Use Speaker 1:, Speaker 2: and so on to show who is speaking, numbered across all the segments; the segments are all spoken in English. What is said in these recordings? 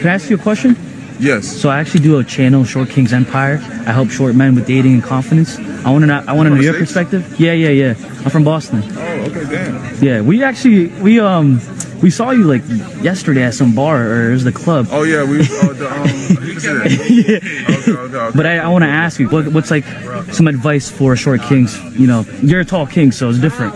Speaker 1: Can I ask you a question?
Speaker 2: Yes.
Speaker 1: So I actually do a channel, Short King's Empire. I help short men with dating and confidence. I want to know your perspective. Yeah. I'm from Boston.
Speaker 2: Oh, okay, damn.
Speaker 1: Yeah, we saw you like yesterday at some bar, or it was the club.
Speaker 2: Oh yeah, Okay.
Speaker 1: But I want to ask you, what's like some advice for short kings? You know, you're a tall king, so it's different.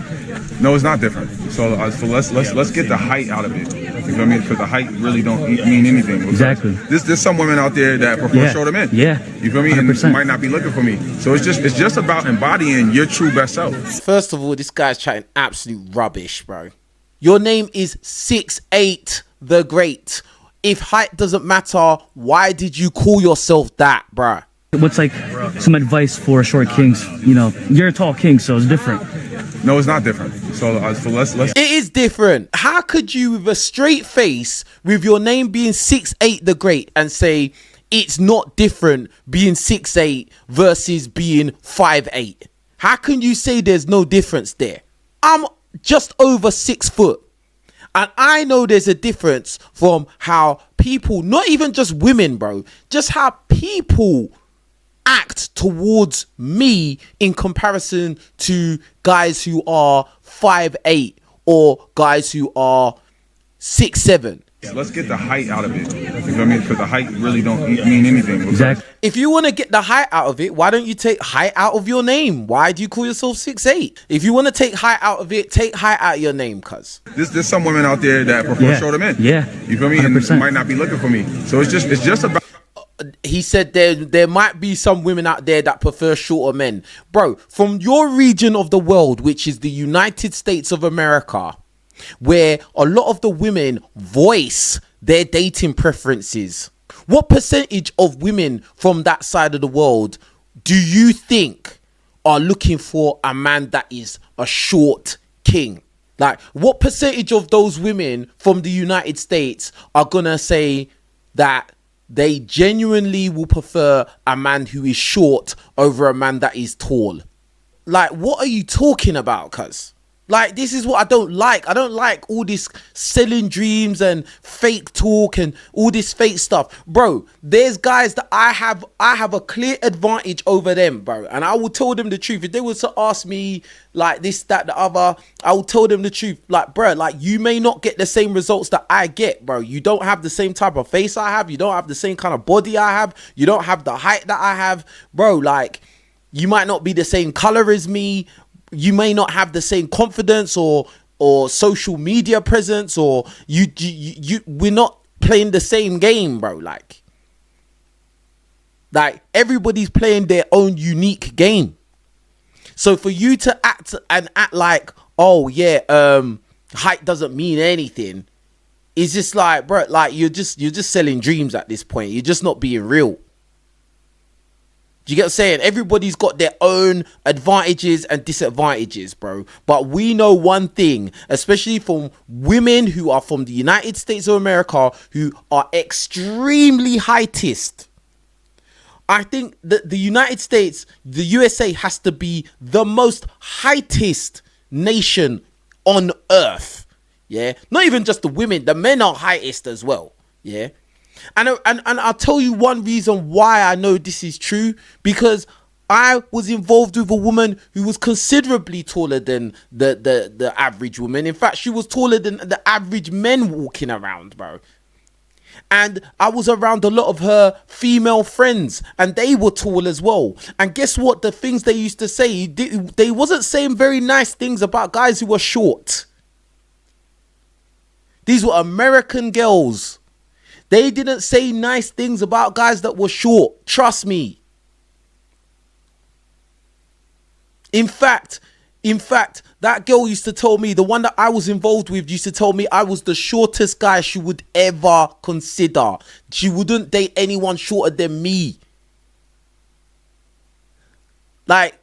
Speaker 2: No, it's not different. So let's get the height out of it. You know what I mean? Because the height really don't mean anything.
Speaker 1: Exactly.
Speaker 2: There's some women out there that prefer shorter men.
Speaker 1: Yeah.
Speaker 2: You feel me? 100%. And might not be looking for me. So it's just about embodying your true best self.
Speaker 3: First of all, this guy's chatting absolute rubbish, bro. Your name is 6'8" the Great. If height doesn't matter, why did you call yourself that, bro?
Speaker 1: What's like some advice for short kings? You know, you're a tall king, so it's different.
Speaker 2: No, it's not different. So let's.
Speaker 3: It is different. How could you, with a straight face, with your name being 6'8" the Great, and say it's not different being 6'8" versus being 5'8"? How can you say there's no difference there? I'm just over 6 foot. And I know there's a difference from how people, not even just women, bro, just how people act towards me in comparison to guys who are 5'8" or guys who are 6'7".
Speaker 2: Let's get the height out of it. You know what I mean? Because the height really don't mean anything.
Speaker 1: Exactly.
Speaker 3: If you want to get the height out of it, why don't you take height out of your name? Why do you call yourself 6'8"? If you want to take height out of it, take height out of your name, cuz.
Speaker 2: There's some women out there that prefer shorter men.
Speaker 1: Yeah.
Speaker 2: You feel me?
Speaker 1: 100%.
Speaker 2: And might not be looking for me. So it's just about.
Speaker 3: He said there might be some women out there that prefer shorter men. Bro, from your region of the world, which is the United States of America, where a lot of the women voice their dating preferences, what percentage of women from that side of the world do you think are looking for a man that is a short king? Like, what percentage of those women from the United States are gonna say that they genuinely will prefer a man who is short over a man that is tall? Like, what are you talking about, cuz? Like, this is what I don't like. I don't like all this selling dreams and fake talk and all this fake stuff. Bro, there's guys that I have a clear advantage over them, bro. And I will tell them the truth. If they were to ask me like this, that, the other, I will tell them the truth. Like, bro, like, you may not get the same results that I get, bro. You don't have the same type of face I have. You don't have the same kind of body I have. You don't have the height that I have. Bro, like, you might not be the same color as me. You may not have the same confidence or social media presence, or we're not playing the same game, bro. Like everybody's playing their own unique game. So for you to act like, oh yeah, height doesn't mean anything, it's just like, bro, like you're just selling dreams at this point. You're just not being real. Do you get what I'm saying? Everybody's got their own advantages and disadvantages, bro. But we know one thing, especially from women who are from the United States of America, who are extremely heightist. I think that the United States, the USA, has to be the most heightist nation on earth. Yeah. Not even just the women, the men are heightist as well. Yeah. And I'll tell you one reason why I know this is true, because I was involved with a woman who was considerably taller than the average woman. In fact, she was taller than the average men walking around, bro. And I was around a lot of her female friends, and they were tall as well. And guess what? The things they used to say, they wasn't saying very nice things about guys who were short. These were American girls. They didn't say nice things about guys that were short. Trust me. In fact, that girl used to tell me, the one that I was involved with used to tell me I was the shortest guy she would ever consider. She wouldn't date anyone shorter than me. Like,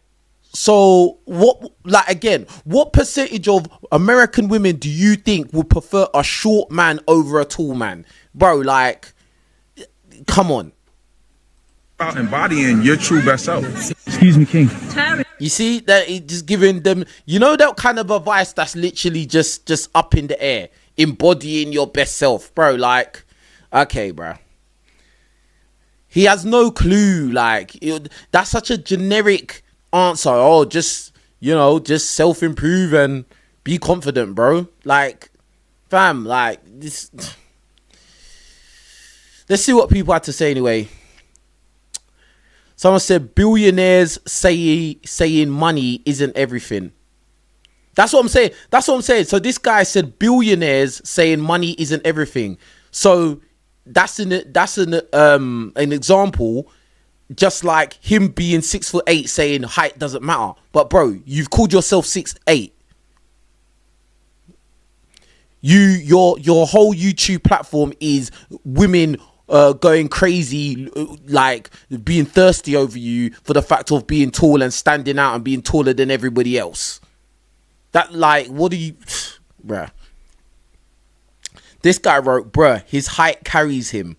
Speaker 3: so what percentage of American women do you think would prefer a short man over a tall man? Bro, like, come on.
Speaker 2: About embodying your true best self.
Speaker 1: Excuse me, King.
Speaker 3: You see that it just giving them, you know, that kind of advice that's literally just up in the air, embodying your best self, bro. Like, Okay, bro. He has no clue. Like, that's such a generic answer. Oh, just, just self-improve and be confident, bro. Like, fam, like, this. Let's see what people had to say anyway. Someone said billionaires saying money isn't everything. That's what I'm saying. So this guy said billionaires saying money isn't everything. So that's an example, just like him being 6'8" saying height doesn't matter. But bro, you've called yourself 6'8". Your whole YouTube platform is women going crazy, like being thirsty over you for the fact of being tall and standing out and being taller than everybody else. That, like, what do you, bruh? This guy wrote, bruh, his height carries him.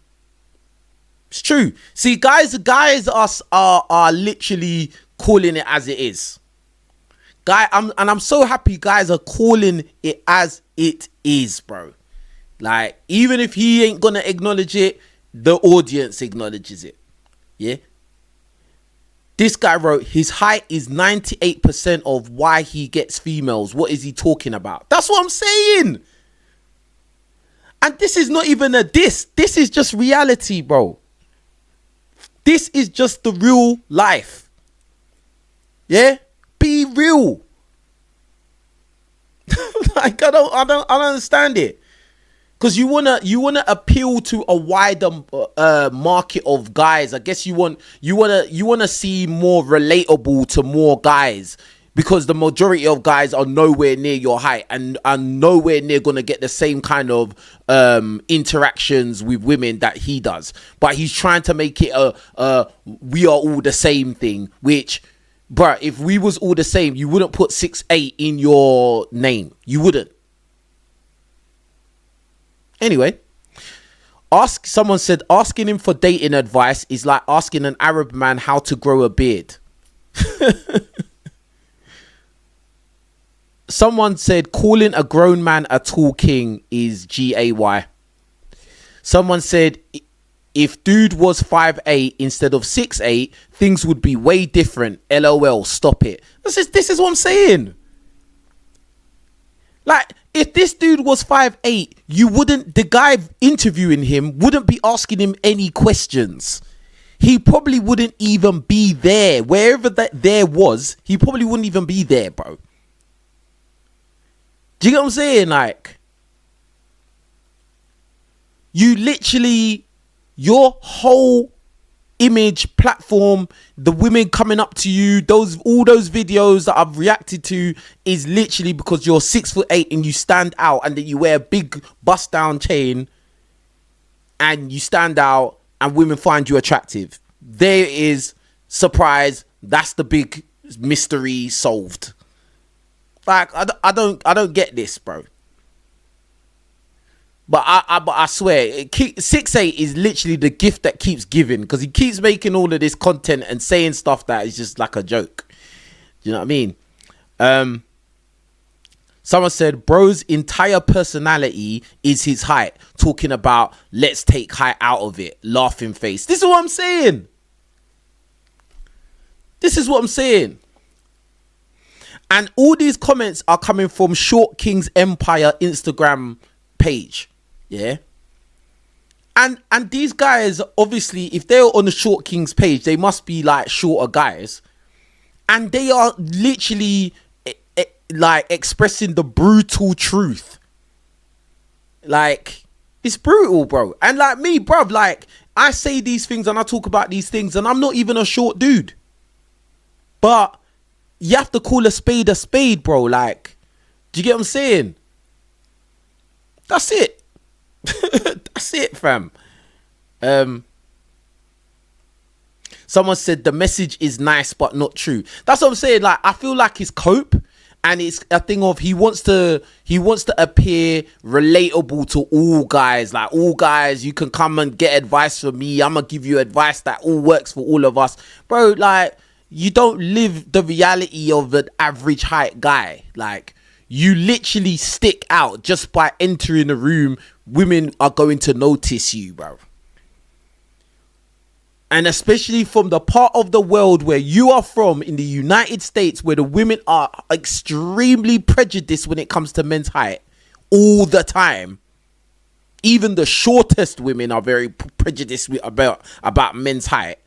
Speaker 3: It's true. See, guys are literally calling it as it is. I'm so happy guys are calling it as it is, bro. Like, even if he ain't gonna acknowledge it, the audience acknowledges it. Yeah. This guy wrote, his height is 98% of why he gets females. What is he talking about? That's what I'm saying. And this is not even a diss. This is just reality, bro. This is just the real life. Yeah? Be real. Like, I don't understand it. Because you wanna appeal to a wider market of guys. I guess you wanna see more relatable to more guys, because the majority of guys are nowhere near your height and are nowhere near gonna get the same kind of interactions with women that he does. But he's trying to make it a we are all the same thing. Which, bruh, if we was all the same, you wouldn't put 6'8" in your name. You wouldn't. Anyway, someone said asking him for dating advice is like asking an Arab man how to grow a beard. Someone said calling a grown man a tall king is GAY. Someone said if dude was 5'8" instead of 6'8", things would be way different. LOL, stop it. This is what I'm saying. Like, if this dude was 5'8", the guy interviewing him wouldn't be asking him any questions. He probably wouldn't even be there. Wherever that there was, he probably wouldn't even be there, bro. Do you get what I'm saying? Like, you literally, your whole image platform, the women coming up to you, all those videos that I've reacted to is literally because you're 6'8" and you stand out, and then you wear a big bust down chain and you stand out and women find you attractive. There is surprise. That's the big mystery solved. Like, I don't get this, bro. But I swear, 6'8" is literally the gift that keeps giving, because he keeps making all of this content and saying stuff that is just like a joke. Do you know what I mean? Someone said, bro's entire personality is his height. Talking about, let's take height out of it. Laughing face. This is what I'm saying. This is what I'm saying. And all these comments are coming from Short King's Empire Instagram page. Yeah. And these guys, obviously, if they're on the Short King's page, they must be like shorter guys. And they are literally like expressing the brutal truth. Like, it's brutal, bro. And like me, bruv, like, I say these things and I talk about these things and I'm not even a short dude. But you have to call a spade, bro. Like, do you get what I'm saying? That's it. That's it, fam. Someone said the message is nice but not true. That's what I'm saying. Like, I feel like it's cope, and it's a thing of he wants to appear relatable to all guys. Like, all guys, you can come and get advice from me. I'm gonna give you advice that all works for all of us, bro. Like, you don't live the reality of an average height guy. Like, you literally stick out just by entering a room women are going to notice you, bro. And especially from the part of the world where you are from, in the United States, where the women are extremely prejudiced when it comes to men's height all the time. Even the shortest women are very prejudiced about men's height.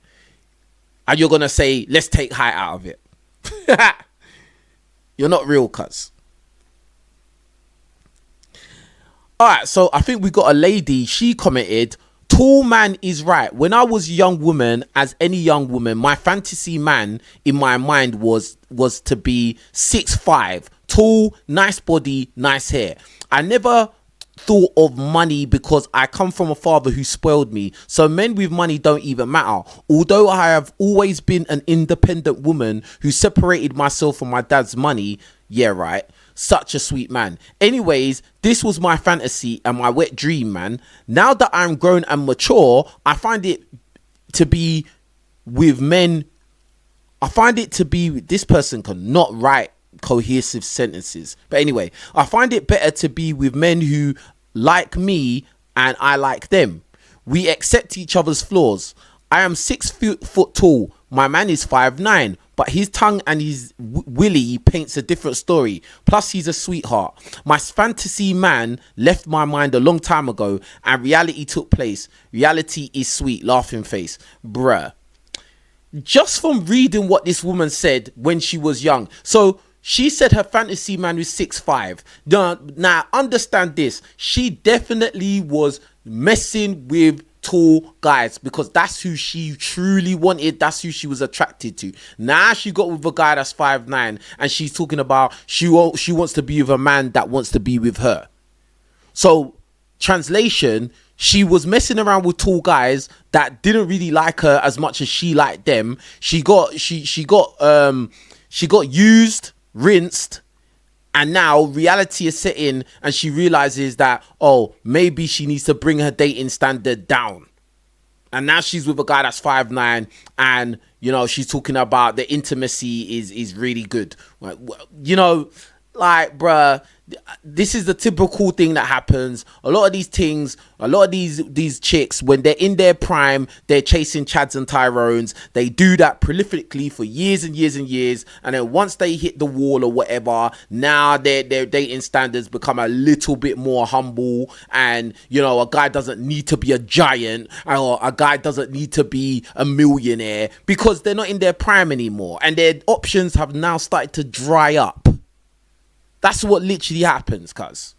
Speaker 3: And you're going to say, let's take height out of it. You're not real, cuz. All right, so I think we got a lady. She commented, tall man is right. When I was a young woman, as any young woman, my fantasy man in my mind was to be 6'5", tall, nice body, nice hair. I never thought of money because I come from a father who spoiled me. So men with money don't even matter. Although I have always been an independent woman who separated myself from my dad's money. Yeah, right. Such a sweet man. Anyways, this was my fantasy and my wet dream, man. Now that I'm grown and mature, I find it to be with men. I find it to be, this person cannot write cohesive sentences. But anyway, I find it better to be with men who like me and I like them. We accept each other's flaws. I am 6 foot tall. My man is 5'9", but his tongue and his willy paints a different story. Plus, he's a sweetheart. My fantasy man left my mind a long time ago, and reality took place. Reality is sweet, laughing face. Bruh. Just from reading what this woman said when she was young. So, she said her fantasy man was 6'5". Now, understand this. She definitely was messing with tall guys because that's who she truly wanted. That's who she was attracted to. Now she got with a guy that's 5'9", and she's talking about she wants to be with a man that wants to be with her. So, translation, she was messing around with tall guys that didn't really like her as much as she liked them. She got used, rinsed, and now reality is set in and she realizes that, oh, maybe she needs to bring her dating standard down. And now she's with a guy that's 5'9", and, you know, she's talking about the intimacy is really good. Like, you know, like, bruh, this is the typical thing that happens. A lot of these things, a lot of these chicks, when they're in their prime, they're chasing Chads and Tyrones. They do that prolifically for years and years and years. And then once they hit the wall or whatever, now their dating standards become a little bit more humble. And, you know, a guy doesn't need to be a giant, or a guy doesn't need to be a millionaire, because they're not in their prime anymore. And their options have now started to dry up. That's what literally happens, cuz.